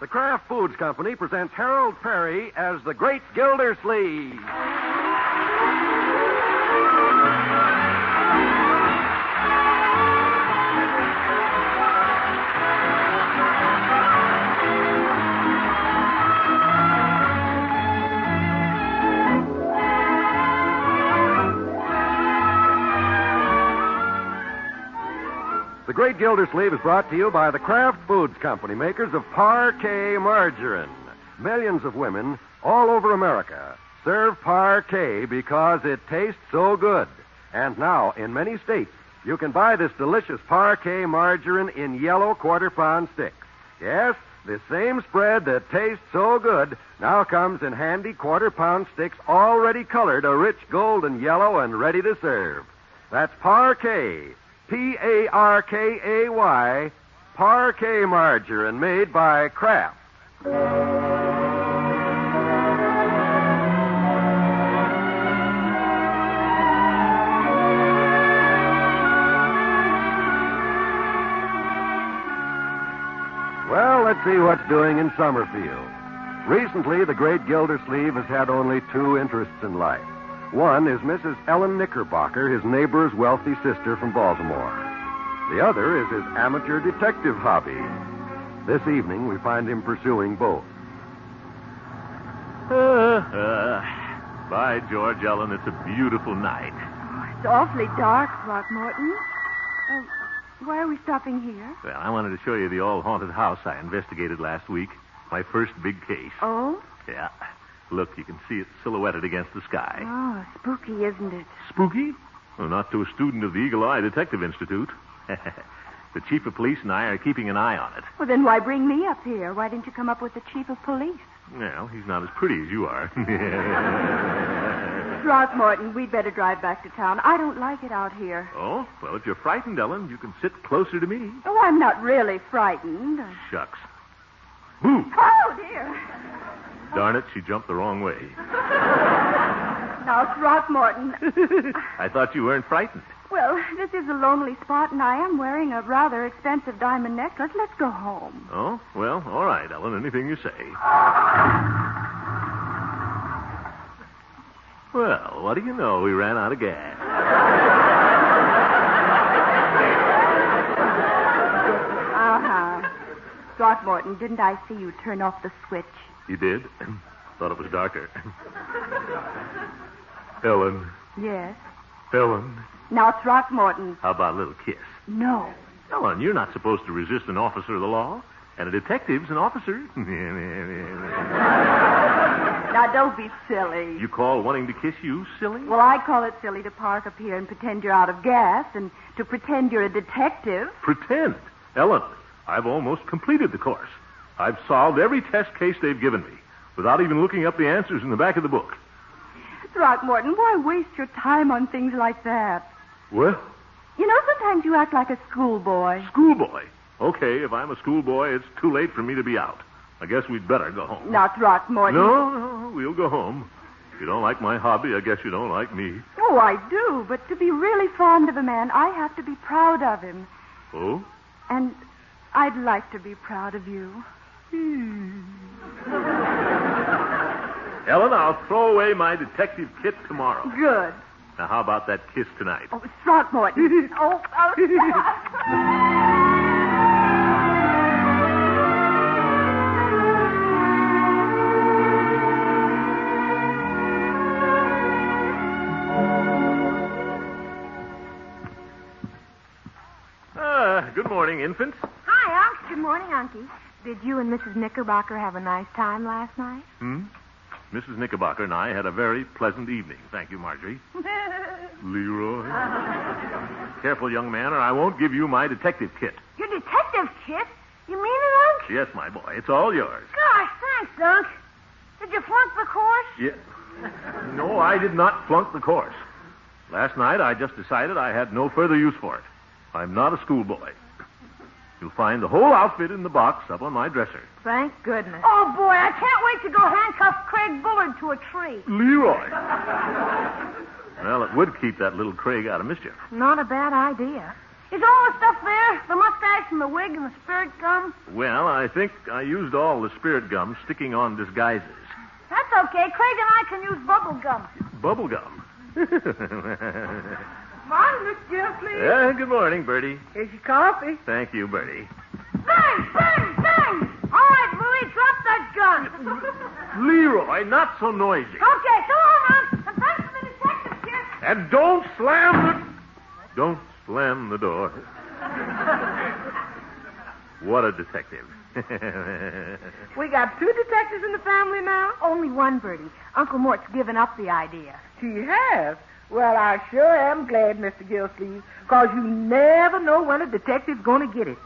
The Kraft Foods Company presents Harold Perry as the Great Gildersleeve. The Great Gildersleeve is brought to you by the Kraft Foods Company, makers of Parquet margarine. Millions of women all over America serve Parquet because it tastes so good. And now, in many states, you can buy this delicious Parquet margarine in yellow quarter-pound sticks. Yes, this same spread that tastes so good now comes in handy quarter-pound sticks already colored a rich golden yellow and ready to serve. That's Parquet. Parkay, Parquet margarine made by Kraft. Well, let's see what's doing in Summerfield. Recently, the Great Gildersleeve has had only two interests in life. One is Mrs. Ellen Knickerbocker, his neighbor's wealthy sister from Baltimore. The other is his amateur detective hobby. This evening, we find him pursuing both. By George, Ellen, it's a beautiful night. Oh, it's awfully dark, Throckmorton. Why are we stopping here? Well, I wanted to show you the all-haunted house I investigated last week. My first big case. Oh? Yeah. Look, you can see it silhouetted against the sky. Oh, spooky, isn't it? Spooky? Well, not to a student of the Eagle Eye Detective Institute. The chief of police and I are keeping an eye on it. Well, then why bring me up here? Why didn't you come up with the chief of police? Well, he's not as pretty as you are. Throckmorton, we'd better drive back to town. I don't like it out here. Oh? Well, if you're frightened, Ellen, you can sit closer to me. Oh, I'm not really frightened. Shucks. Boo! Oh, dear. Darn it, she jumped the wrong way. Now, Throckmorton. I thought you weren't frightened. Well, this is a lonely spot, and I am wearing a rather expensive diamond necklace. Let's go home. Oh? Well, all right, Ellen. Anything you say. Well, what do you know? We ran out of gas. Uh-huh. Throckmorton, didn't I see you turn off the switch? You did? Thought it was darker. Ellen. Yes. Ellen. Now, Throckmorton. How about a little kiss? No. Ellen, you're not supposed to resist an officer of the law. And a detective's an officer. Now, don't be silly. You call wanting to kiss you silly? Well, I call it silly to park up here and pretend you're out of gas and to pretend you're a detective. Pretend? Ellen, I've almost completed the course. I've solved every test case they've given me without even looking up the answers in the back of the book. Throckmorton, why waste your time on things like that? Well? You know, sometimes you act like a schoolboy. Schoolboy? Okay, if I'm a schoolboy, it's too late for me to be out. I guess we'd better go home. Now, Throckmorton. No, we'll go home. If you don't like my hobby, I guess you don't like me. Oh, I do, but to be really fond of a man, I have to be proud of him. Oh? And I'd like to be proud of you. Ellen, I'll throw away my detective kit tomorrow. Good. Now, how about that kiss tonight? Oh, Throckmorton. oh. Good morning, infants. Hi, Unc. Good morning, Unky. Did you and Mrs. Knickerbocker have a nice time last night? Mrs. Knickerbocker and I had a very pleasant evening. Thank you, Marjorie. Leroy. Careful, young man, or I won't give you my detective kit. Your detective kit? You mean it, Unc? Yes, my boy. It's all yours. Gosh, thanks, Unc. Did you flunk the course? Yeah. No, I did not flunk the course. Last night, I just decided I had no further use for it. I'm not a schoolboy. You'll find the whole outfit in the box up on my dresser. Thank goodness. Oh, boy, I can't wait to go handcuff Craig Bullard to a tree. Leroy. Well, it would keep that little Craig out of mischief. Not a bad idea. Is all the stuff there? The mustache and the wig and the spirit gum? Well, I think I used all the spirit gum sticking on disguises. That's okay. Craig and I can use bubble gum. Bubble gum? Morning, Miss Gildersleeve. Yeah, good morning, Bertie. Here's your coffee. Thank you, Bertie. Bang! Bang! Bang! All right, Louie, drop that gun. Leroy, not so noisy. Okay, so long, Aunt. And thanks for the detective, kid. And don't slam the door. What a detective. We got 2 detectives in the family now? Only one, Bertie. Uncle Mort's given up the idea. She has. Well, I sure am glad, Mr. Gildersleeve, because you never know when a detective's going to get it.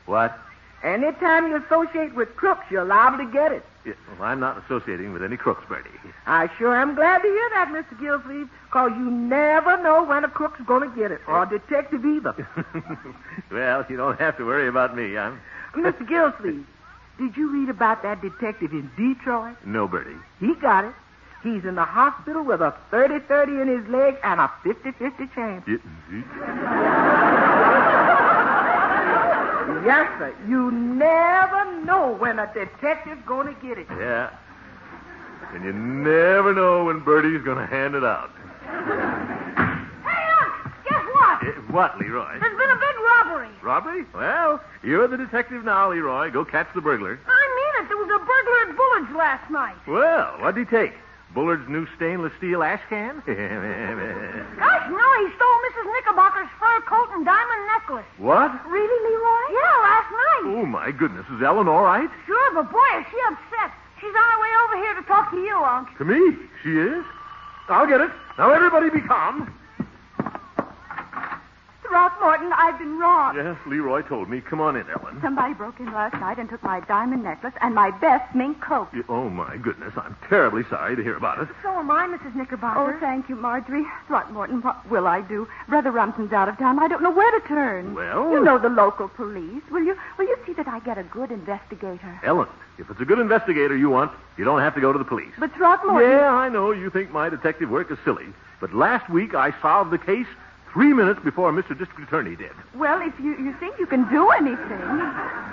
What? Anytime you associate with crooks, you're liable to get it. Yeah, well, I'm not associating with any crooks, Bertie. I sure am glad to hear that, Mr. Gildersleeve, because you never know when a crook's going to get it, or a detective either. Well, you don't have to worry about me. Mr. Gildersleeve, did you read about that detective in Detroit? No, Bertie. He got it. He's in the hospital with a 30-30 in his leg and a 50-50 chance. Yes, sir. You never know when a detective's going to get it. Yeah. And you never know when Bertie's going to hand it out. Hey, Unc, guess what? What, Leroy? There's been a big robbery. Robbery? Well, you're the detective now, Leroy. Go catch the burglar. I mean it. There was a burglar at Bullard's last night. Well, what'd he take? Bullard's new stainless steel ash can? Gosh, no, he stole Mrs. Knickerbocker's fur coat and diamond necklace. What? Really, Leroy? Yeah, last night. Oh, my goodness. Is Ellen all right? Sure, but boy, is she upset. She's on her way over here to talk to you, Unc. To me? She is? I'll get it. Now, everybody be calm. Throckmorton, I've been robbed. Yes, Leroy told me. Come on in, Ellen. Somebody broke in last night and took my diamond necklace and my best mink coat. Oh, my goodness. I'm terribly sorry to hear about it. So am I, Mrs. Knickerbocker. Oh, thank you, Marjorie. Throckmorton, what will I do? Brother Rumson's out of town. I don't know where to turn. Well... You know the local police. Will you see that I get a good investigator? Ellen, if it's a good investigator you want, you don't have to go to the police. But Throckmorton... Yeah, I know you think my detective work is silly, but last week I solved the case 3 minutes before Mr. District Attorney did. Well, if you think you can do anything...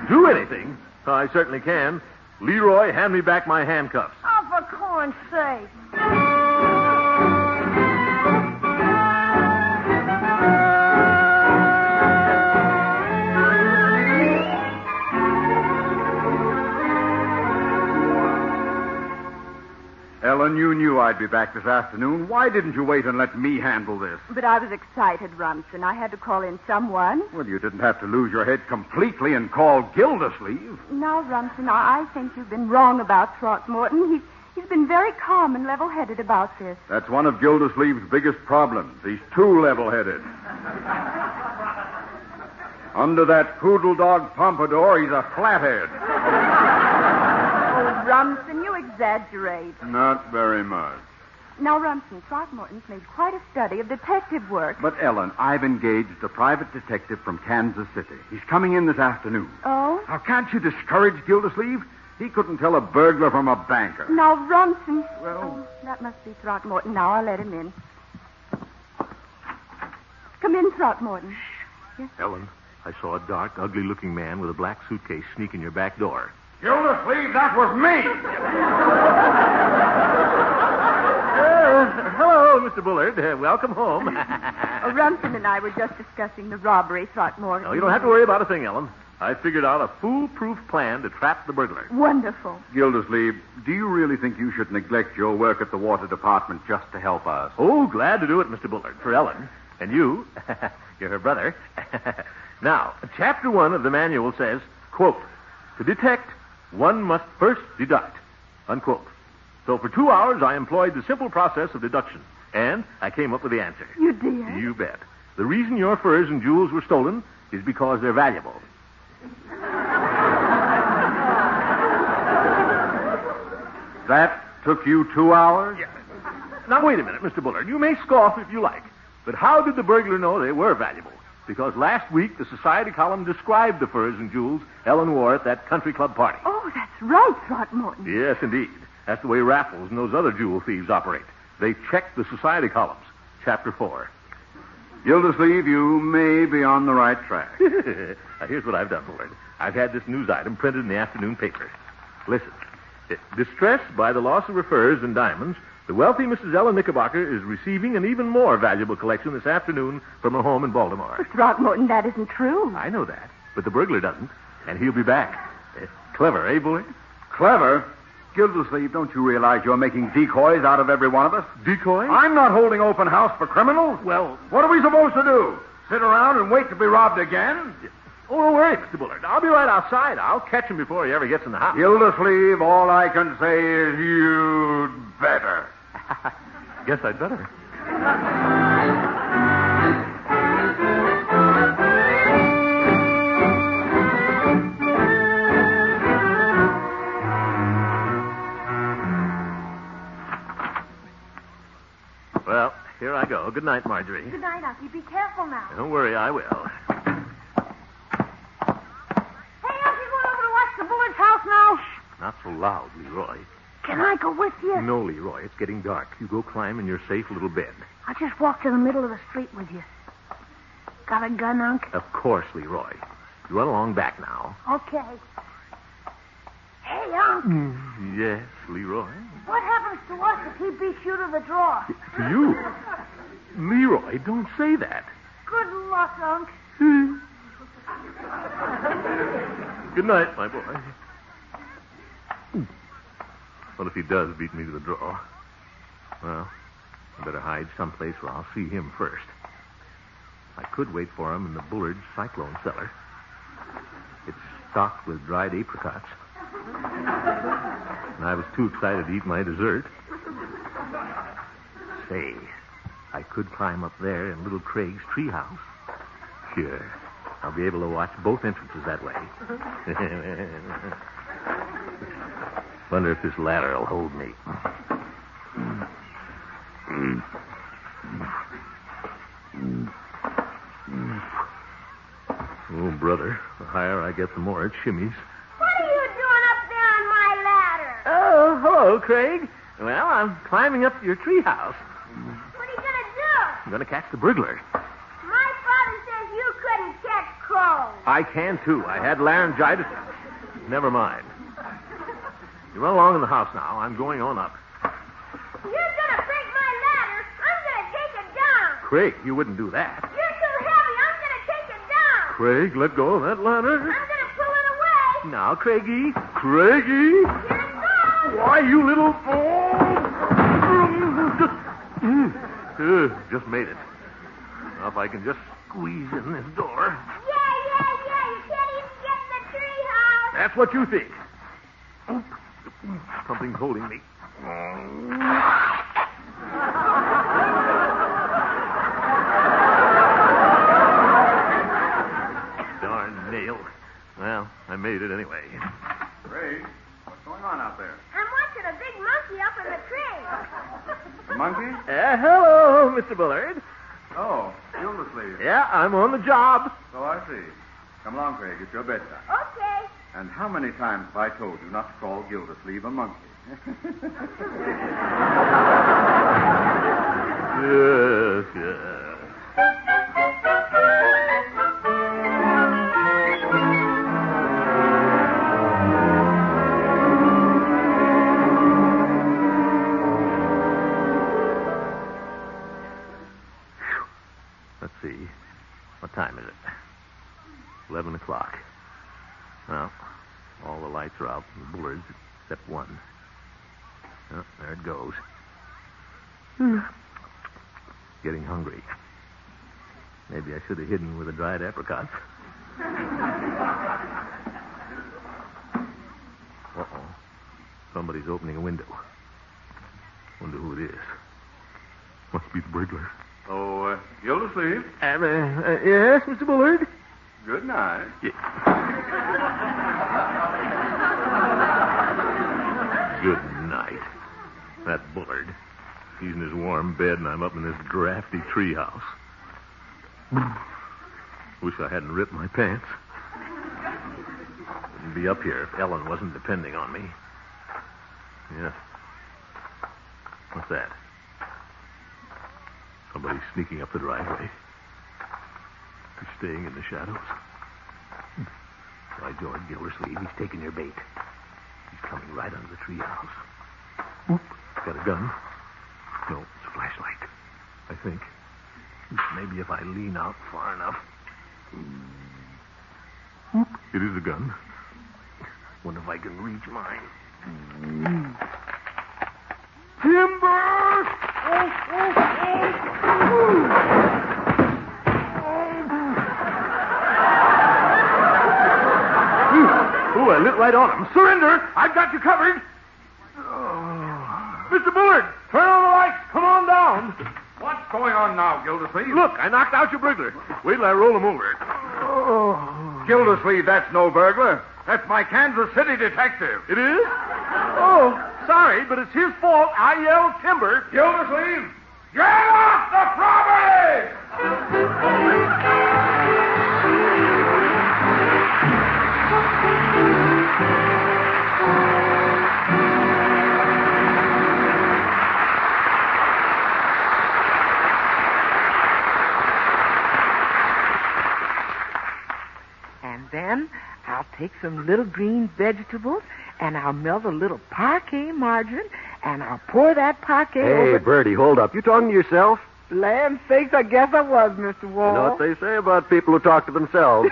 Do anything? I certainly can. Leroy, hand me back my handcuffs. Oh, for corn's sake. Ellen, you knew I'd be back this afternoon. Why didn't you wait and let me handle this? But I was excited, Rumson. I had to call in someone. Well, you didn't have to lose your head completely and call Gildersleeve. Now, Rumson, I think you've been wrong about Throckmorton. He's been very calm and level-headed about this. That's one of Gildersleeve's biggest problems. He's too level-headed. Under that poodle dog pompadour, he's a flathead. Oh, Rumson, you exaggerate. Not very much. Now, Rumson, Throckmorton's made quite a study of detective work. But, Ellen, I've engaged a private detective from Kansas City. He's coming in this afternoon. Oh? Now, can't you discourage Gildersleeve? He couldn't tell a burglar from a banker. Now, Rumson... Well... Oh, that must be Throckmorton. Now, I'll let him in. Come in, Throckmorton. Yes? Ellen, I saw a dark, ugly-looking man with a black suitcase sneak in your back door. Gildersleeve, that was me! Hello, Mr. Bullard. Welcome home. Rumson and I were just discussing the robbery, Throckmorton. No, you don't have to worry about a thing, Ellen. I figured out a foolproof plan to trap the burglar. Wonderful. Gildersleeve, do you really think you should neglect your work at the water department just to help us? Oh, glad to do it, Mr. Bullard, for Ellen. And you, you're her brother. Now, Chapter 1 of the manual says, quote, to detect, one must first deduct, unquote. So for 2 hours, I employed the simple process of deduction, and I came up with the answer. You did? You bet. The reason your furs and jewels were stolen is because they're valuable. That took you 2 hours? Yeah. Now, wait a minute, Mr. Bullard. You may scoff if you like, but how did the burglar know they were valuable? Because last week, the society column described the furs and jewels Ellen wore at that country club party. Oh, that's right, Throckmorton. Yes, indeed. That's the way Raffles and those other jewel thieves operate. They check the society columns. Chapter 4. Gildersleeve, you may be on the right track. Now, here's what I've done, Bullard. I've had this news item printed in the afternoon paper. Listen. Distressed by the loss of her furs and diamonds, the wealthy Mrs. Ellen Knickerbocker is receiving an even more valuable collection this afternoon from her home in Baltimore. But Throckmorton, that isn't true. I know that, but the burglar doesn't, and he'll be back. Clever, eh, Bullard? Clever? Gildersleeve, don't you realize you're making decoys out of every one of us? Decoy? I'm not holding open house for criminals. Well, what are we supposed to do? Sit around and wait to be robbed again? oh, don't worry, Mr. Bullard. I'll be right outside. I'll catch him before he ever gets in the house. Gildersleeve, all I can say is you'd better. Guess I'd better. Well, here I go. Good night, Marjorie. Good night, Unky. Be careful now. Don't worry, I will. Hey, Unky, going over to watch the Bullard's house now? Not so loud, Leroy. Can I go with you? No, Leroy, it's getting dark. You go climb in your safe little bed. I'll just walk to the middle of the street with you. Got a gun, Unc? Of course, Leroy. You run along back now. Okay. Hey, Unc. Yes, Leroy. What happens to us if he beats you to the draw? To you? Leroy, don't say that. Good luck, Unc. Good night, my boy. What if he does beat me to the draw? Well, I better hide someplace where I'll see him first. I could wait for him in the Bullard's cyclone cellar. It's stocked with dried apricots. And I was too excited to eat my dessert. Say, I could climb up there in little Craig's treehouse. Sure. I'll be able to watch both entrances that way. Wonder if this ladder will hold me. Oh, brother, the higher I get, the more it shimmies. What are you doing up there on my ladder? Oh, hello, Craig. Well, I'm climbing up your treehouse. What are you going to do? I'm going to catch the burglar. My father says you couldn't catch crows. I can, too. I had laryngitis. Never mind. You run along in the house now. I'm going on up. You're going to break my ladder. I'm going to take it down. Craig, you wouldn't do that. You're too heavy. I'm going to take it down. Craig, let go of that ladder. I'm going to pull it away. Now, Craigie. Craigie. Here it goes. Why, you little fool. Just made it. Now, if I can just squeeze in this door. Yeah. You can't even get in the treehouse. That's what you think. Something's holding me. Darn nail. Well, I made it anyway. Ray, what's going on out there? I'm watching a big monkey up in the tree. The monkey? Hello, Mr. Bullard. Oh, Gildersleeve. Yeah, I'm on the job. So I see. Come along, Craig. It's your bedtime. Okay. And how many times have I told you not to call Gildersleeve a monkey? Yes. Let's see. What time is it? 11 o'clock. Well, all the lights are out in the Bullards except one. Oh, there it goes. Getting hungry. Maybe I should have hidden with the dried apricots. Uh-oh. Somebody's opening a window. Wonder who it is. Must be the burglar. Oh, Gildersleeve. Yes, Mr. Bullard? Good night. Good night. That Bullard. He's in his warm bed, and I'm up in this drafty treehouse. Wish I hadn't ripped my pants. Wouldn't be up here if Ellen wasn't depending on me. Yeah. What's that? Somebody sneaking up the driveway. Staying in the shadows. By George, Gildersleeve, he's taking your bait. He's coming right under the treehouse. Oop, got a gun? No, it's a flashlight. I think. Maybe if I lean out far enough. Oop, it is a gun. Wonder if I can reach mine. Timber! Ooh, I lit right on him. Surrender! I've got you covered. Mr. Bullard, turn on the lights. Come on down. What's going on now, Gildersleeve? Look, I knocked out your burglar. Wait till I roll him over. Gildersleeve, that's no burglar. That's my Kansas City detective. It is? Oh, sorry, but it's his fault. I yelled timber. Gildersleeve, get off the property! And then I'll take some little green vegetables, and I'll melt a little parquet margarine, and I'll pour that parquet over... Hey, Bertie, hold up. You talking to yourself? Land sakes, I guess I was, Mr. Wall. You know what they say about people who talk to themselves.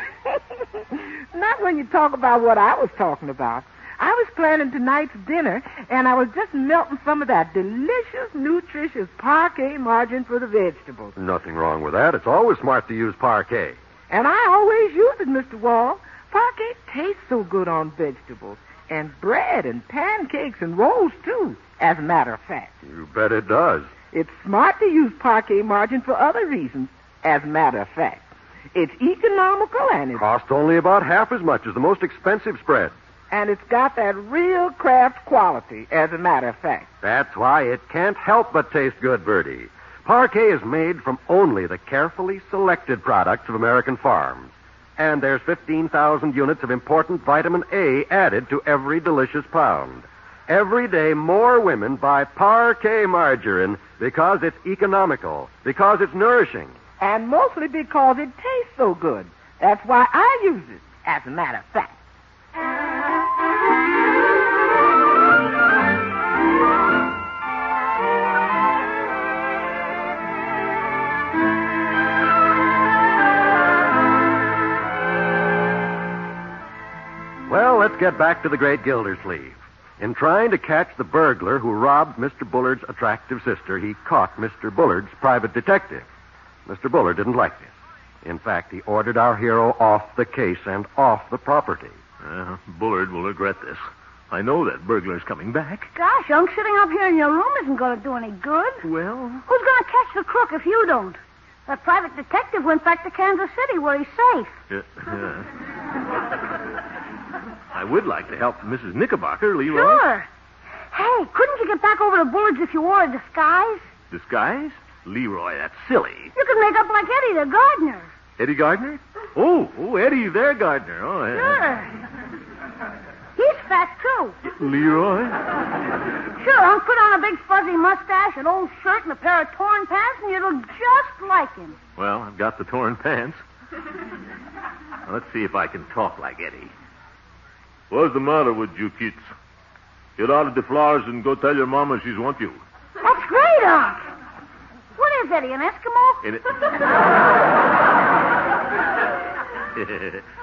Not when you talk about what I was talking about. I was planning tonight's dinner, and I was just melting some of that delicious, nutritious parquet margarine for the vegetables. Nothing wrong with that. It's always smart to use parquet. And I always use it, Mr. Wall. Parquet tastes so good on vegetables, and bread and pancakes and rolls, too, as a matter of fact. You bet it does. It's smart to use parquet margarine for other reasons, as a matter of fact. It's economical, and Costs only about half as much as the most expensive spread. it's got that real craft quality, as a matter of fact. That's why it can't help but taste good, Bertie. Parquet is made from only the carefully selected products of American farms. And there's 15,000 units of important vitamin A added to every delicious pound. Every day, more women buy Parquet margarine because it's economical, because it's nourishing. And mostly because it tastes so good. That's why I use it, as a matter of fact. Well, let's get back to the great Gildersleeve. In trying to catch the burglar who robbed Mr. Bullard's attractive sister, he caught Mr. Bullard's private detective. Mr. Bullard didn't like this. In fact, he ordered our hero off the case and off the property. Bullard will regret this. I know that burglar's coming back. Gosh, Unc, sitting up here in your room isn't going to do any good. Well, Who's going to catch the crook if you don't? That private detective went back to Kansas City where he's safe. I would like to help Mrs. Knickerbocker, Leroy. Sure. Hey, couldn't you get back over to Bullard's if you wore a disguise? Disguise? Leroy, that's silly. You could make up like Eddie the gardener. Eddie Gardner? Oh, Eddie, their gardener. Oh, yeah. Sure. He's fat, too. Leroy? Sure, Unc, put on a big fuzzy mustache, an old shirt, and a pair of torn pants, and you look just like him. Well, I've got the torn pants. Now, let's see if I can talk like Eddie. What's the matter with you kids? Get out of the flowers and go tell your mama she's want you. That's great, Unc. What is Eddie, an Eskimo?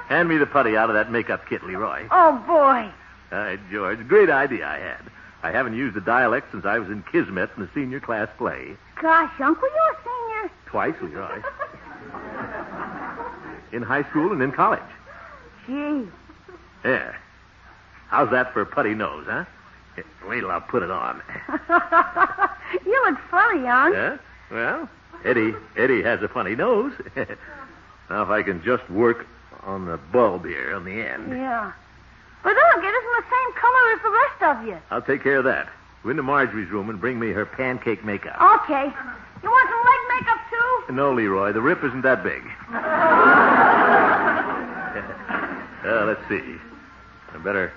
Hand me the putty out of that makeup kit, Leroy. Oh, boy. All right, George. Great idea I had. I haven't used the dialect since I was in Kismet in the senior class play. Gosh, Unc, were you a senior? Twice, Leroy. In high school and in college. Gee. Yeah. How's that for a putty nose, huh? Wait till I put it on. You look funny, Unc. Yeah? Well, Eddie has a funny nose. Now, if I can just work on the bulb here on the end. Yeah. But look, it isn't the same color as the rest of you. I'll take care of that. Go into Marjorie's room and bring me her pancake makeup. Okay. You want some leg makeup, too? No, Leroy, the rip isn't that big. Let's see. I better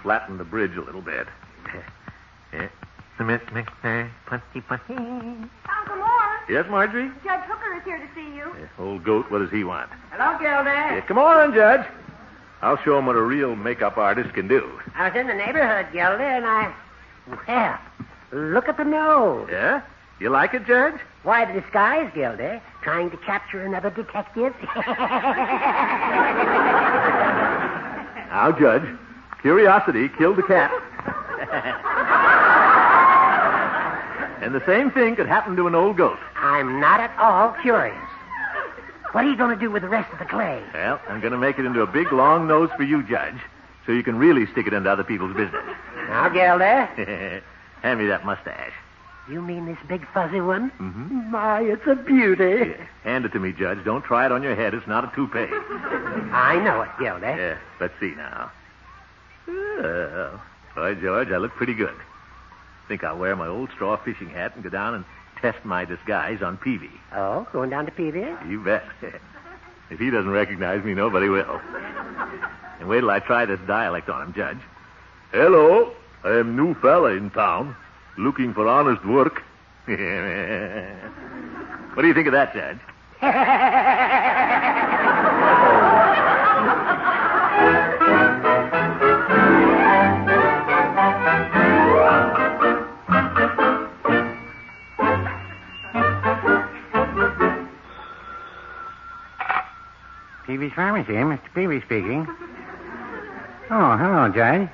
flatten the bridge a little bit. Uncle Morris. Yes, Marjorie? Judge Hooker is here to see you. Old goat, what does he want? Hello, Gildy. Yeah, come on, Judge. I'll show him what a real makeup artist can do. I was in the neighborhood, Gildy, and well, look at the nose. Yeah? You like it, Judge? Why the disguise, Gildy? Trying to capture another detective? Now, Judge, curiosity killed the cat. And the same thing could happen to an old goat. I'm not at all curious. What are you going to do with the rest of the clay? Well, I'm going to make it into a big, long nose for you, Judge, so you can really stick it into other people's business. Now, Gildy. Hand me that mustache. You mean this big fuzzy one? Mm-hmm. My, it's a beauty. Yeah. Hand it to me, Judge. Don't try it on your head. It's not a toupee. I know it, Gildy. Yeah, let's see now. Well, boy, George, I look pretty good. Think I'll wear my old straw fishing hat and go down and test my disguise on Peavy. Oh, going down to Peavy? You bet. If he doesn't recognize me, nobody will. And wait till I try this dialect on him, Judge. Hello, I am new fella in town, looking for honest work. What do you think of that, Judge? Peavy's Pharmacy, Mr. Peavy speaking. Oh, hello, Judge.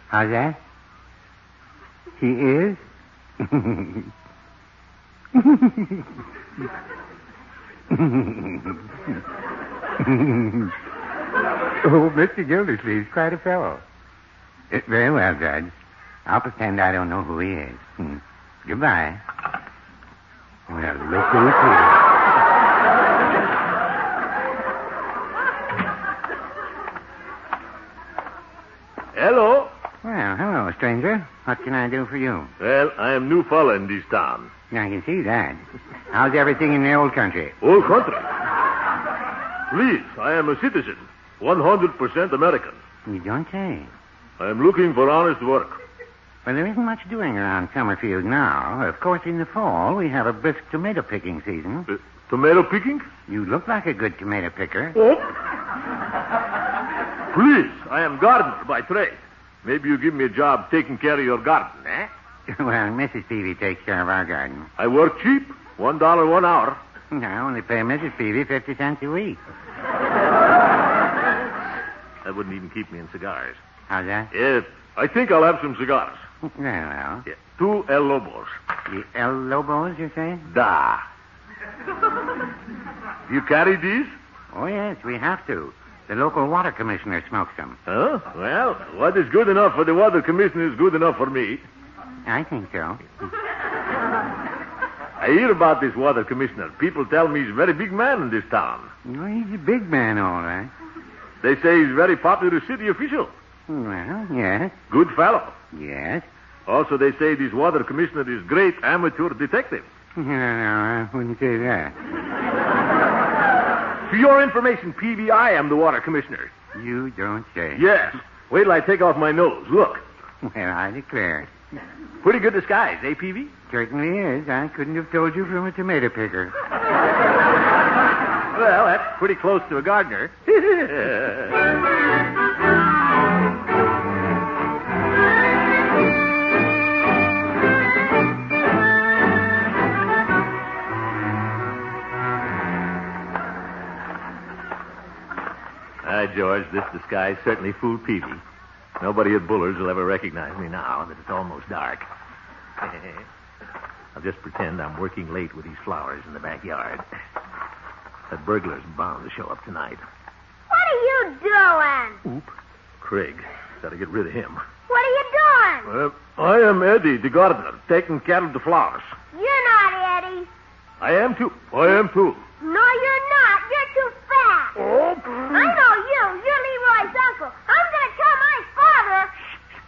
How's that? He is? Oh, Mr. Gildersleeve's quite a fellow. Very well, Judge. I'll pretend I don't know who he is. Goodbye. Well, look who's here. Hello. Well, hello, stranger. What can I do for you? Well, I am new fella in this town. I can see that. How's everything in the old country? Old country. Please, I am a citizen. 100% American. You don't say. I am looking for honest work. Well, there isn't much doing around Summerfield now. Of course, in the fall, we have a brisk tomato picking season. Tomato picking? You look like a good tomato picker. Oh. Please, I am gardener by trade. Maybe you give me a job taking care of your garden, eh? Well, Mrs. Peavy takes care of our garden. I work cheap. $1 1 hour. I only pay Mrs. Peavy 50 cents a week. That wouldn't even keep me in cigars. How's that? Yes, I think I'll have some cigars. Well. Yeah. 2 El Lobos. The El Lobos, you say? Da. You carry these? Oh, yes, we have to. The local water commissioner smokes them. Huh? Well, what is good enough for the water commissioner is good enough for me. I think so. I hear about this water commissioner. People tell me he's a very big man in this town. Well, he's a big man, all right. They say he's a very popular city official. Well, yes. Good fellow. Yes. Also, they say this water commissioner is great amateur detective. No, I wouldn't say that. For your information, Peavy, I am the water commissioner. You don't say. Yes. Wait till I take off my nose. Look. Well, I declare. Pretty good disguise, eh, Peavy? Certainly is. I couldn't have told you from a tomato picker. Well, that's pretty close to a gardener. George, this disguise certainly fooled Peavy. Nobody at Buller's will ever recognize me now that it's almost dark. I'll just pretend I'm working late with these flowers in the backyard. That burglar's bound to show up tonight. What are you doing? Oop. Craig. Got to get rid of him. What are you doing? I am Eddie, the gardener, taking care of the flowers. You're not Eddie. I am too. I am too. No, you're not. You're too fat. Oh. I know you. You're Leroy's uncle. I'm going to tell my father.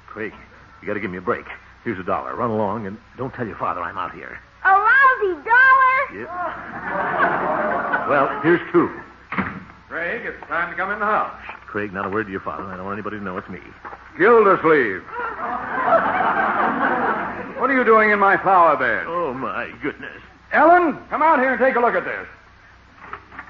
Craig, you got to give me a break. Here's $1. Run along and don't tell your father I'm out here. A lousy dollar? Yeah. Well, here's 2. Craig, it's time to come in the house. Craig, not a word to your father. I don't want anybody to know it's me. Gildersleeve. What are you doing in my flower bed? Oh, my goodness. Ellen, come out here and take a look at this.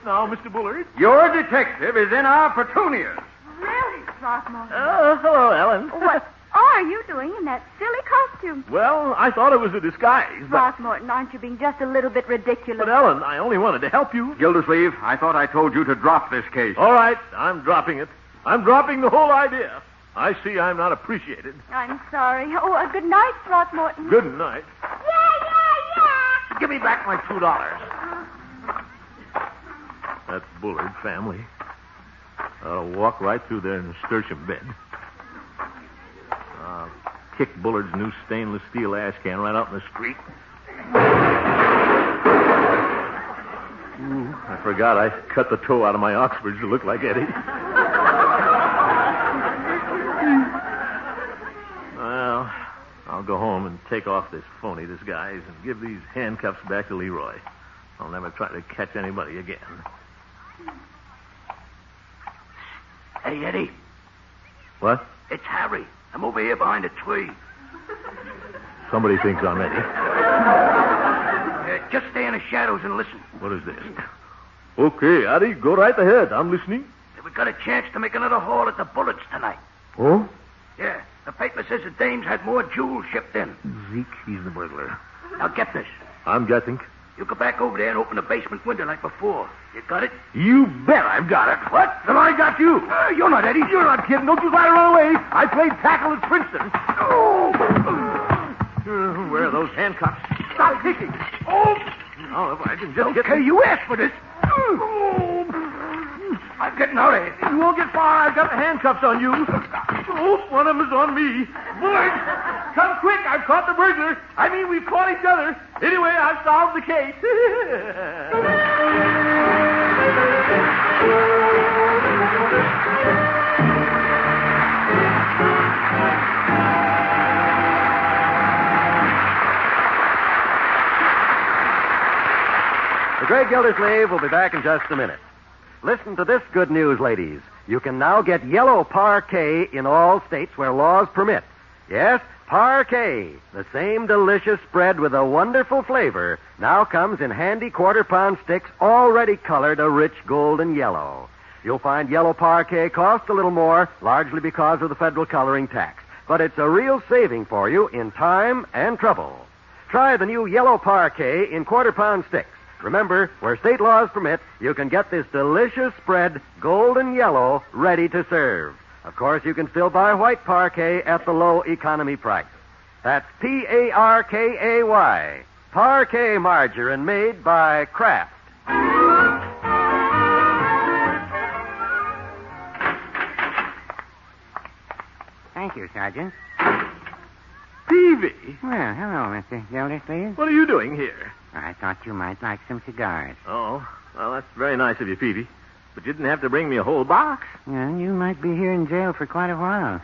Now, Mr. Bullard. Your detective is in our petunias. Really, Throckmorton? Oh, hello, Ellen. What are you doing in that silly costume? Well, I thought it was a disguise, but... Throckmorton, aren't you being just a little bit ridiculous? But, Ellen, I only wanted to help you. Gildersleeve, I thought I told you to drop this case. All right, I'm dropping it. I'm dropping the whole idea. I see I'm not appreciated. I'm sorry. Oh, good night, Throckmorton. Good night. Yeah. Give me back my $2. That Bullard family. I'll walk right through their nasturtium bed. I'll kick Bullard's new stainless steel ash can right out in the street. Ooh, I forgot I cut the toe out of my Oxfords to look like Eddie. Well, I'll go home and take off this phony disguise and give these handcuffs back to Leroy. I'll never try to catch anybody again. Hey, Eddie. What? It's Harry. I'm over here behind a tree. Somebody thinks I'm Eddie. Just stay in the shadows and listen. What is this? Okay, Eddie, go right ahead. I'm listening. We got a chance to make another haul at the Bullets tonight. Oh? Yeah, the paper says the dames had more jewels shipped in. Zeke, he's the burglar. Now get this. I'm guessing. You go back over there and open the basement window like before. You got it? You bet I've got it. What? Then I got you. You're not Eddie. You're not kidding. Don't you try to run away. I played tackle at Princeton. Where are those handcuffs? Stop kicking. Oh, if I can just get... Okay, you asked for this. I'm getting out of here. You won't get far. I've got the handcuffs on you. Oh, one of them is on me. Bullard, come quick. I've caught the burglar. I mean, we've caught each other. Anyway, I've solved the case. The great Gildersleeve will be back in just a minute. Listen to this good news, ladies. You can now get yellow parquet in all states where laws permit. Yes, parquet, the same delicious spread with a wonderful flavor, now comes in handy quarter-pound sticks already colored a rich golden yellow. You'll find yellow parquet costs a little more, largely because of the federal coloring tax. But it's a real saving for you in time and trouble. Try the new yellow parquet in quarter-pound sticks. Remember, where state laws permit, you can get this delicious spread, golden yellow, ready to serve. Of course, you can still buy white parquet at the low economy price. That's Parkay. Parquet margarine made by Kraft. Thank you, Sergeant. Peavy. Well, hello, Mr. Gildersleeve. What are you doing here? I thought you might like some cigars. Oh, well, that's very nice of you, Peavy. But you didn't have to bring me a whole box. Well, you might be here in jail for quite a while.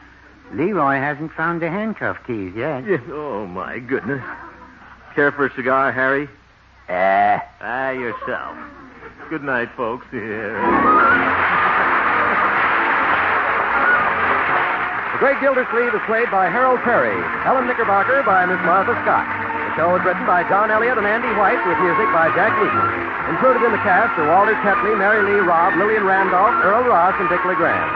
Leroy hasn't found the handcuff keys yet. Yeah. Oh, my goodness. Care for a cigar, Harry? Yourself. Good night, folks. Yeah. The Great Gildersleeve is played by Harold Perry, Helen Knickerbocker by Miss Martha Scott. The show was written by John Elliott and Andy White with music by Jack Wheaton. Included in the cast are Walter Tetley, Mary Lee Robb, Lillian Randolph, Earl Ross, and Dick LeGrand.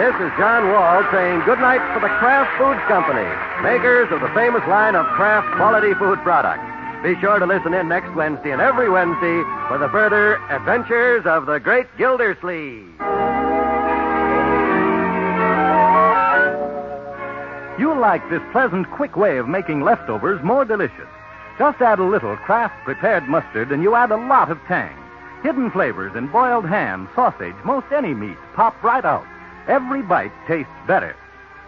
This is John Wald saying good night for the Kraft Foods Company, makers of the famous line of Kraft quality food products. Be sure to listen in next Wednesday and every Wednesday for the further adventures of the Great Gildersleeve. You'll like this pleasant, quick way of making leftovers more delicious. Just add a little Kraft prepared mustard and you add a lot of tang. Hidden flavors in boiled ham, sausage, most any meat pop right out. Every bite tastes better.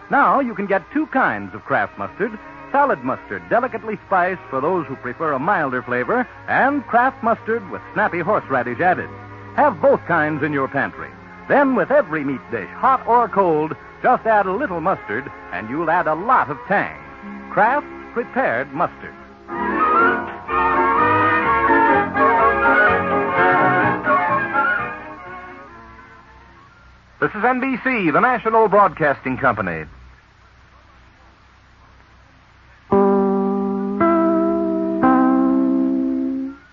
Now you can get two kinds of Kraft mustard. Salad mustard, delicately spiced for those who prefer a milder flavor, and Kraft mustard with snappy horseradish added. Have both kinds in your pantry. Then with every meat dish, hot or cold, just add a little mustard, and you'll add a lot of tang. Kraft prepared mustard. This is NBC, the National Broadcasting Company.